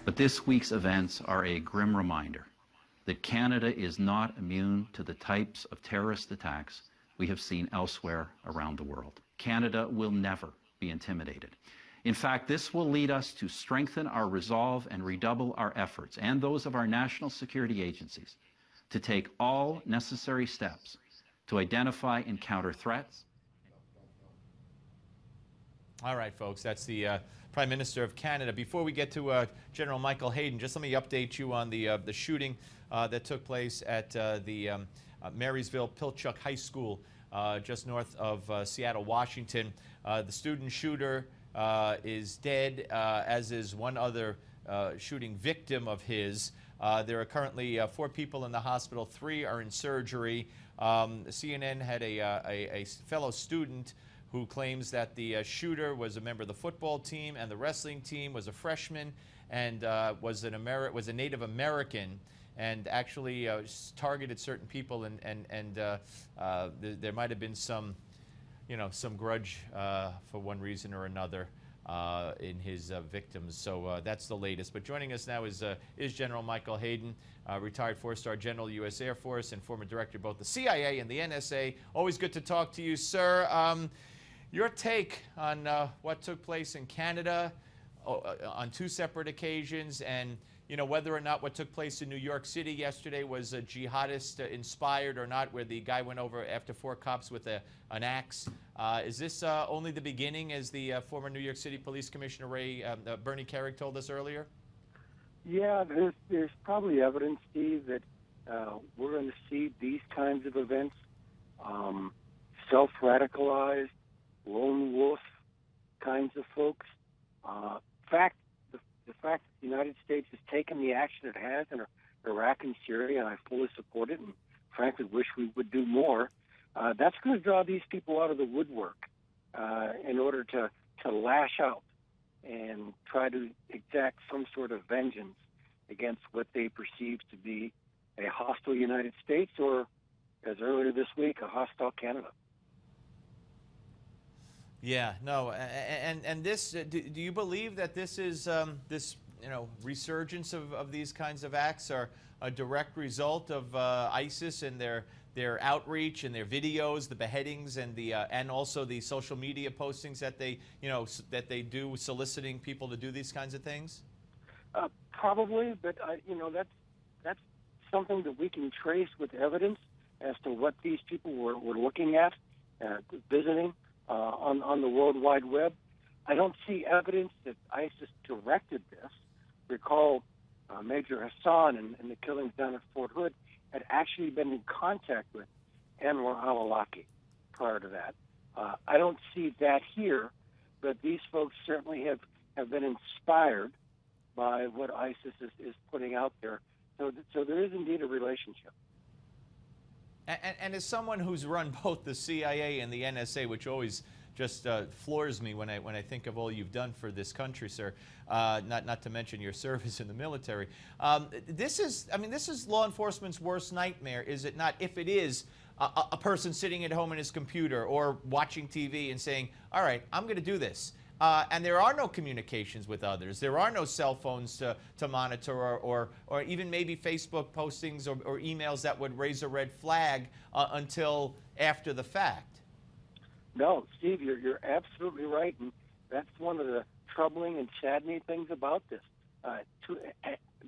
But this week's events are a grim reminder that Canada is not immune to the types of terrorist attacks we have seen elsewhere around the world. Canada will never be intimidated. In fact, this will lead us to strengthen our resolve and redouble our efforts, and those of our national security agencies, to take all necessary steps to identify and counter threats. All right, folks, that's the Prime Minister of Canada. Before we get to General Michael Hayden, just let me update you on the shooting that took place at the Marysville Pilchuck High School just north of Seattle, Washington. The student shooter is dead, as is one other shooting victim of his. There are currently 4 people in the hospital. 3 are in surgery. CNN had a fellow student who claims that the shooter was a member of the football team and the wrestling team, was a freshman, and was a Native American, and actually targeted certain people, and there might have been some, some grudge for one reason or another in his victims. So that's the latest. But joining us now is General Michael Hayden, retired 4-star General, U.S. Air Force, and former director of both the CIA and the NSA. Always good to talk to you, sir. Your take on what took place in Canada on 2 separate occasions, and whether or not what took place in New York City yesterday was jihadist inspired or not, where the guy went over after 4 cops with an axe. Is this only the beginning, as the former New York City Police Commissioner Bernie Kerik told us earlier? Yeah, there's probably evidence, Steve, that we're going to see these kinds of events, self-radicalized, lone wolf kinds of folks. The fact that the United States has taken the action it has in Iraq and Syria, and I fully support it, and frankly wish we would do more, that's going to draw these people out of the woodwork in order to lash out and try to exact some sort of vengeance against what they perceive to be a hostile United States, or, as earlier this week, a hostile Canada. Yeah, no, and this, do you believe that this is this resurgence of these kinds of acts are a direct result of ISIS and their outreach and their videos, the beheadings, and and also the social media postings that they do, soliciting people to do these kinds of things? Probably, but that's something that we can trace with evidence as to what these people were looking at, visiting on the World Wide Web. I don't see evidence that ISIS directed this. Recall Major Hassan and the killings down at Fort Hood had actually been in contact with Anwar al-Awlaki prior to that. I don't see that here, but these folks certainly have been inspired by what ISIS is putting out there. So there is indeed a relationship. And as someone who's run both the CIA and the NSA, which always just floors me when I think of all you've done for this country, sir, not to mention your service in the military. This is law enforcement's worst nightmare, is it not? If it is a person sitting at home in his computer or watching TV and saying, all right, I'm going to do this. And there are no communications with others. There are no cell phones to monitor, or even maybe Facebook postings or emails that would raise a red flag until after the fact. No, Steve, you're absolutely right, and that's one of the troubling and saddening things about this.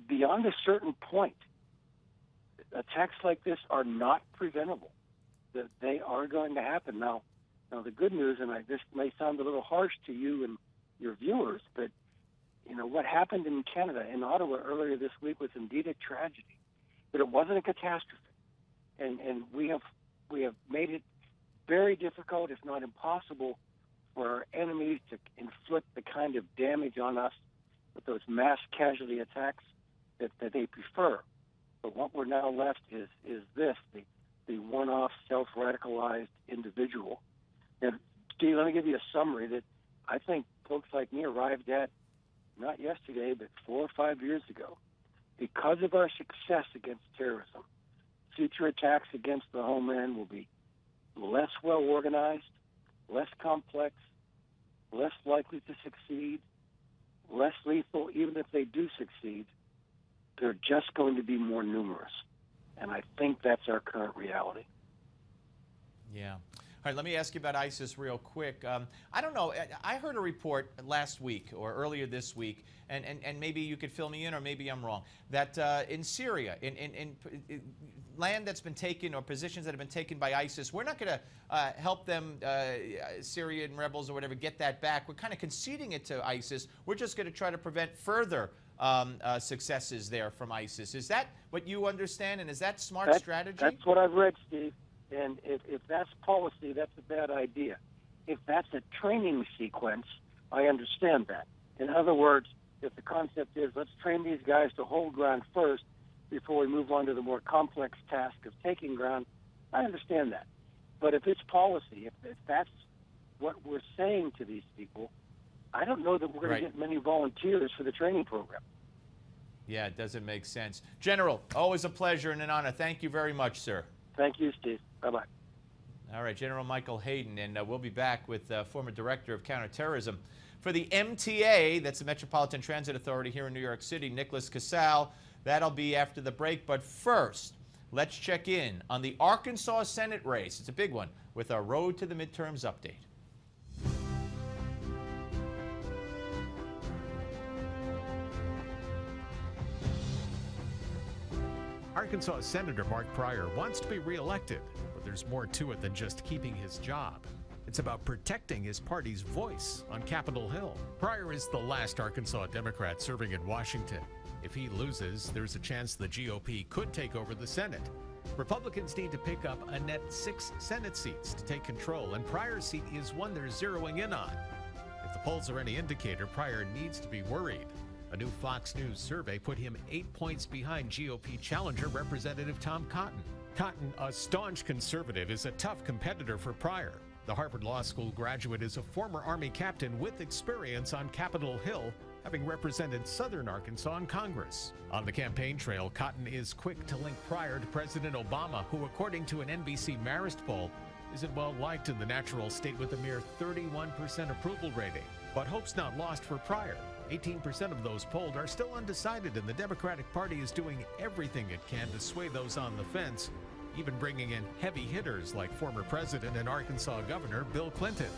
Beyond a certain point, attacks like this are not preventable. That they are going to happen. Now, the good news, and this may sound a little harsh to you and your viewers, but what happened in Canada, in Ottawa earlier this week, was indeed a tragedy. But it wasn't a catastrophe, and we have made it very difficult, if not impossible, for our enemies to inflict the kind of damage on us with those mass casualty attacks that they prefer. But what we're now left is this, the one-off self-radicalized individual. And Steve, let me give you a summary that I think folks like me arrived at not yesterday, but 4 or 5 years ago. Because of our success against terrorism, future attacks against the homeland will be less well-organized, less complex, less likely to succeed, less lethal, even if they do succeed, they're just going to be more numerous. And I think that's our current reality. Yeah. All right, let me ask you about ISIS real quick. I don't know. I heard a report last week or earlier this week, and maybe you could fill me in or maybe I'm wrong, that in Syria, in land that's been taken or positions that have been taken by ISIS, we're not going to help them, Syrian rebels or whatever, get that back. We're kind of conceding it to ISIS. We're just going to try to prevent further successes there from ISIS. Is that what you understand, and is that smart strategy? That's what I've read, Steve. And if that's policy, that's a bad idea. If that's a training sequence, I understand that. In other words, if the concept is let's train these guys to hold ground first before we move on to the more complex task of taking ground, I understand that. But if it's policy, if that's what we're saying to these people, I don't know that we're going to get many volunteers for the training program. Yeah, it doesn't make sense. General, always a pleasure and an honor. Thank you very much, sir. Thank you, Steve. Bye-bye. All right, General Michael Hayden, and we'll be back with former Director of Counterterrorism for the MTA, that's the Metropolitan Transit Authority here in New York City, Nicholas Casal. That'll be after the break, but first, let's check in on the Arkansas Senate race. It's a big one with our Road to the Midterms update. Arkansas Senator Mark Pryor wants to be reelected, but there's more to it than just keeping his job. It's about protecting his party's voice on Capitol Hill. Pryor is the last Arkansas Democrat serving in Washington. If he loses, there's a chance the GOP could take over the Senate. Republicans need to pick up a net 6 Senate seats to take control, and Pryor's seat is one they're zeroing in on. If the polls are any indicator, Pryor needs to be worried. A new Fox News survey put him 8 points behind GOP challenger Representative Tom Cotton. Cotton, a staunch conservative, is a tough competitor for Pryor. The Harvard Law School graduate is a former Army captain with experience on Capitol Hill, having represented Southern Arkansas in Congress. On the campaign trail, Cotton is quick to link Pryor to President Obama, who, according to an NBC Marist poll, isn't well liked in the natural state with a mere 31% approval rating. But hope's not lost for Pryor. 18% of those polled are still undecided, and the Democratic Party is doing everything it can to sway those on the fence, even bringing in heavy hitters like former President and Arkansas Governor Bill Clinton.